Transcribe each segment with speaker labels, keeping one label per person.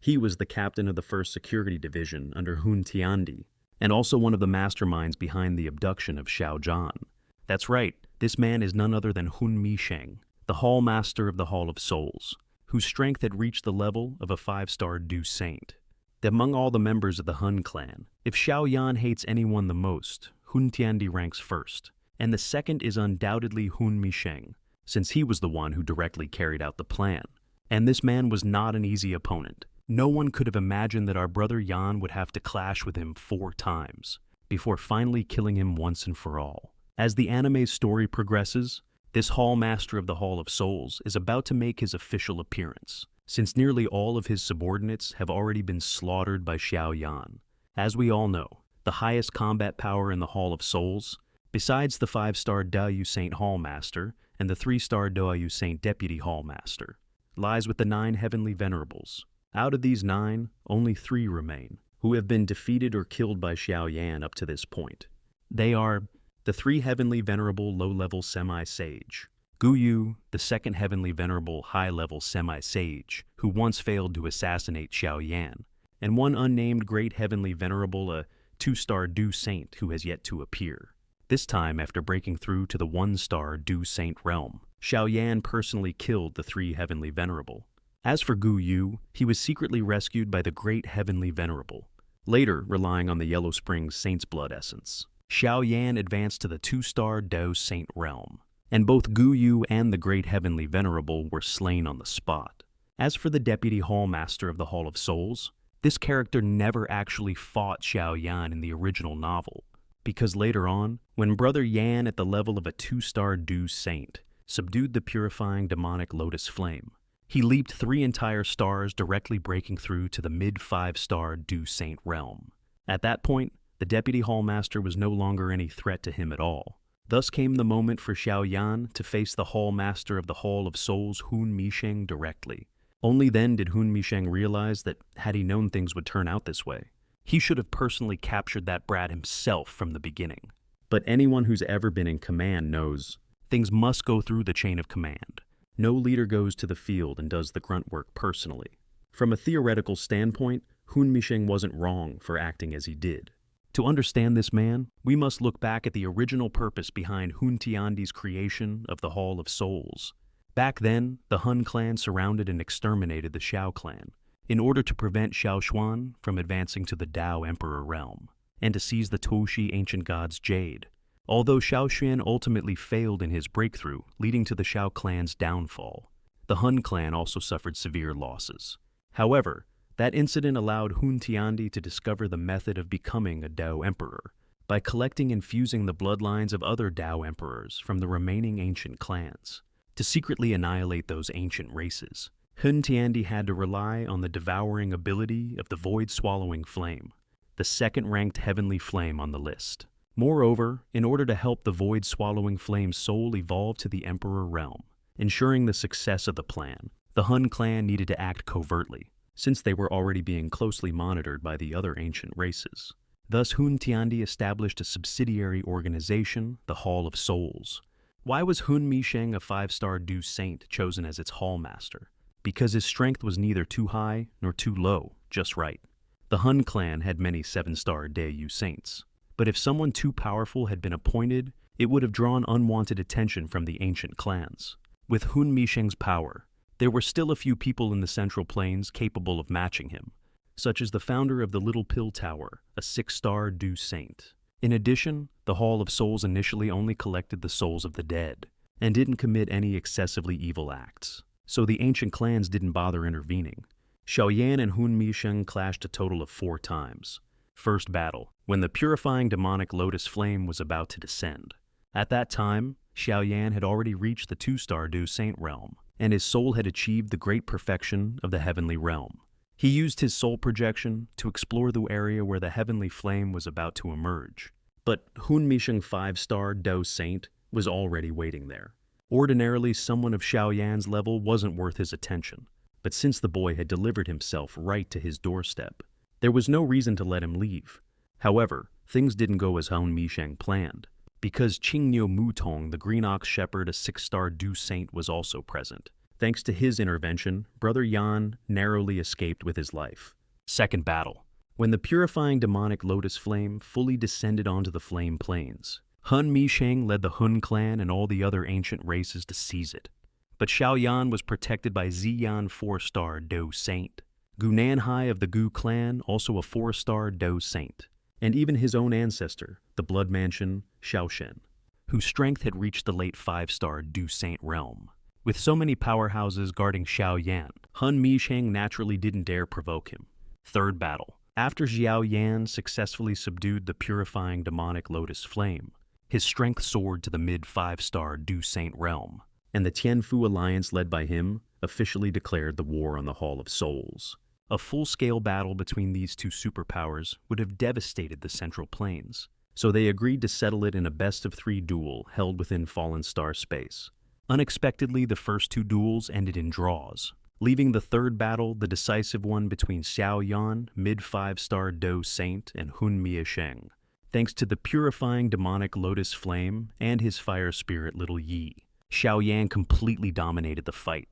Speaker 1: He was the captain of the 1st Security Division under Hun Tiandi, and also one of the masterminds behind the abduction of Xiao. That's right, this man is none other than Hun Mishang, the Hall Master of the Hall of Souls, whose strength had reached the level of a 5-star Du Saint. Among all the members of the Hun clan, if Xiao hates anyone the most, Hun Tiandi ranks first, and the second is undoubtedly Hun Mishang, since he was the one who directly carried out the plan. And this man was not an easy opponent. No one could have imagined that our brother Yan would have to clash with him 4 times, before finally killing him once and for all. As the anime's story progresses, this Hall Master of the Hall of Souls is about to make his official appearance, since nearly all of his subordinates have already been slaughtered by Xiao. As we all know, the highest combat power in the Hall of Souls, besides the 5-star Du Saint Hall Master and the 3-star Du Saint Deputy Hall Master, lies with the 9 Heavenly Venerables. Out of these 9, only 3 remain, who have been defeated or killed by Xiao up to this point. They are the 3 Heavenly Venerable Low-Level Semi-Sage, Guyu, the 2nd Heavenly Venerable High-Level Semi-Sage, who once failed to assassinate Xiao, and one unnamed Great Heavenly Venerable, a 2-star Du Saint who has yet to appear. This time after breaking through to the 1-star Du Saint realm, Xiao personally killed the 3 Heavenly Venerable. As for Guyu, he was secretly rescued by the Great Heavenly Venerable. Later, relying on the Yellow Springs Saint's Blood essence, Xiao advanced to the 2-star Du Saint realm, and both Guyu and the Great Heavenly Venerable were slain on the spot. As for the Deputy Hall Master of the Hall of Souls, this character never actually fought Xiao in the original novel, because later on, when Brother Yan at the level of a 2-star Du Saint subdued the purifying demonic lotus flame, he leaped 3 entire stars, directly breaking through to the mid-5-star Du Saint realm. At that point, the Deputy Hall Master was no longer any threat to him at all. Thus came the moment for Xiao to face the Hall Master of the Hall of Souls, Hun Mishang, directly. Only then did Hun Mishang realize that, had he known things would turn out this way, he should have personally captured that brat himself from the beginning. But anyone who's ever been in command knows things must go through the chain of command. No leader goes to the field and does the grunt work personally. From a theoretical standpoint, Hun Mishang wasn't wrong for acting as he did. To understand this man, we must look back at the original purpose behind Hun Tiandi's creation of the Hall of Souls. Back then, the Hun clan surrounded and exterminated the Xiao clan in order to prevent Xiao Xuan from advancing to the Dao Emperor realm and to seize the Toshi ancient god's jade. Although Xiao Xuan ultimately failed in his breakthrough, leading to the Xiao clan's downfall, the Hun clan also suffered severe losses. However, that incident allowed Hun Tiandi to discover the method of becoming a Dao Emperor by collecting and fusing the bloodlines of other Dao Emperors from the remaining ancient clans. To secretly annihilate those ancient races, Hun Tiandi had to rely on the devouring ability of the Void-Swallowing Flame, the 2nd-ranked heavenly flame on the list. Moreover, in order to help the Void-Swallowing Flame's soul evolve to the Emperor realm, ensuring the success of the plan, the Hun clan needed to act covertly, since they were already being closely monitored by the other ancient races. Thus, Hun Tiandi established a subsidiary organization, the Hall of Souls. Why was Hun Mishang, a 5-star Du Saint, chosen as its Hall Master? Because his strength was neither too high nor too low, just right. The Hun clan had many 7-star Du Saints, but if someone too powerful had been appointed, it would have drawn unwanted attention from the ancient clans. With Hun Mishang's power, there were still a few people in the Central Plains capable of matching him, such as the founder of the Little Pill Tower, a 6-star Du Saint. In addition, the Hall of Souls initially only collected the souls of the dead, and didn't commit any excessively evil acts, so the ancient clans didn't bother intervening. Xiao and Hun Mishang clashed a total of 4 times. First battle, when the purifying demonic lotus flame was about to descend. At that time, Xiao had already reached the 2-star Du Saint realm, and his soul had achieved the great perfection of the heavenly realm. He used his soul projection to explore the area where the heavenly flame was about to emerge. But Hun Mishang 5-star Du Saint was already waiting there. Ordinarily, someone of Xiao level wasn't worth his attention, but since the boy had delivered himself right to his doorstep, there was no reason to let him leave. However, things didn't go as Hun Mishang planned, because Qingnyo Mutong, the Green Ox Shepherd, a 6-star Du Saint, was also present. Thanks to his intervention, Brother Yan narrowly escaped with his life. Second battle. When the purifying demonic lotus flame fully descended onto the flame plains, Hun Mishang led the Hun clan and all the other ancient races to seize it. But Xiao Yan was protected by Ziyan 4-star Do Saint, Gu Nanhai of the Gu clan, also a 4-star Do Saint, and even his own ancestor, the Blood Mansion Xiao Shen, whose strength had reached the late 5-star Do Saint realm. With so many powerhouses guarding Xiao Yan, Hun Mishang naturally didn't dare provoke him. Third battle. After Xiao Yan successfully subdued the purifying demonic lotus flame, his strength soared to the mid-5-star Do Saint realm, and the Tianfu alliance led by him officially declared the war on the Hall of Souls. A full-scale battle between these two superpowers would have devastated the Central Plains, so they agreed to settle it in a best-of-3 duel held within Fallen Star space. Unexpectedly, the first 2 duels ended in draws, leaving the third battle the decisive one between Xiao Yan, mid-5-star Do Saint, and Hun Mishang, thanks to the purifying demonic lotus flame and his fire spirit Little Yi. Xiao Yan completely dominated the fight.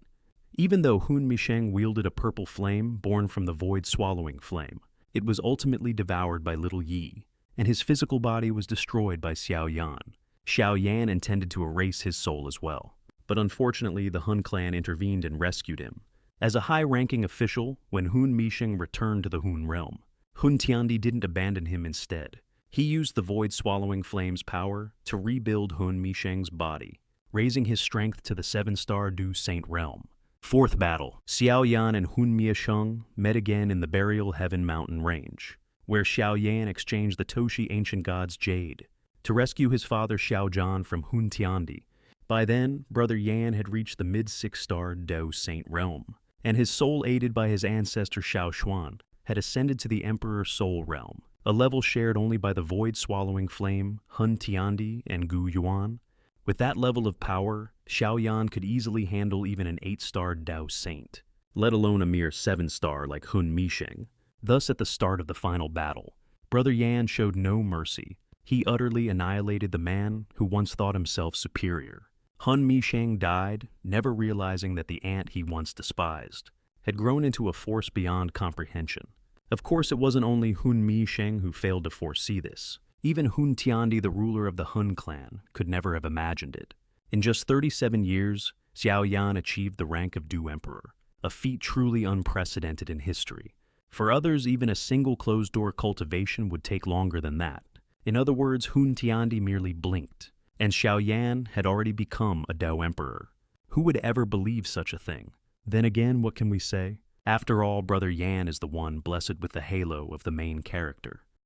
Speaker 1: Even though Hun Mishang wielded a purple flame born from the void-swallowing flame, it was ultimately devoured by Little Yi, and his physical body was destroyed by Xiao Yan. Xiao Yan intended to erase his soul as well, but unfortunately the Hun clan intervened and rescued him. As a high-ranking official, when Hun Mishang returned to the Hun realm, Hun Tiandi didn't abandon him instead. He used the void-swallowing flame's power to rebuild Hun Mishang's body, raising his strength to the 7-star Do Saint realm. Fourth battle. Xiao Yan and Hun Mishang met again in the Burial Heaven mountain range, where Xiao Yan exchanged the Toshi ancient god's jade to rescue his father Xiao Zhan from Hun Tiandi. By then, Brother Yan had reached the mid-6-star Do Saint realm, and his soul, aided by his ancestor Xiao Xuan, had ascended to the Emperor's Soul realm, a level shared only by the void-swallowing flame Hun Tiandi and Gu Yuan. With that level of power, Xiao Yan could easily handle even an 8-star Do Saint, let alone a mere 7-star like Hun Mishang. Thus, at the start of the final battle, Brother Yan showed no mercy. He utterly annihilated the man who once thought himself superior. Hun Mishang died, never realizing that the ant he once despised had grown into a force beyond comprehension. Of course, it wasn't only Hun Mishang who failed to foresee this. Even Hun Tiandi, the ruler of the Hun clan, could never have imagined it. In just 37 years, Xiao Yan achieved the rank of Do Emperor, a feat truly unprecedented in history. For others, even a single closed-door cultivation would take longer than that. In other words, Hun Tiandi merely blinked, and Xiao Yan had already become a Do Emperor. Who would ever believe such a thing? Then again, what can we say? After all, Brother Yan is the one blessed with the halo of the main character.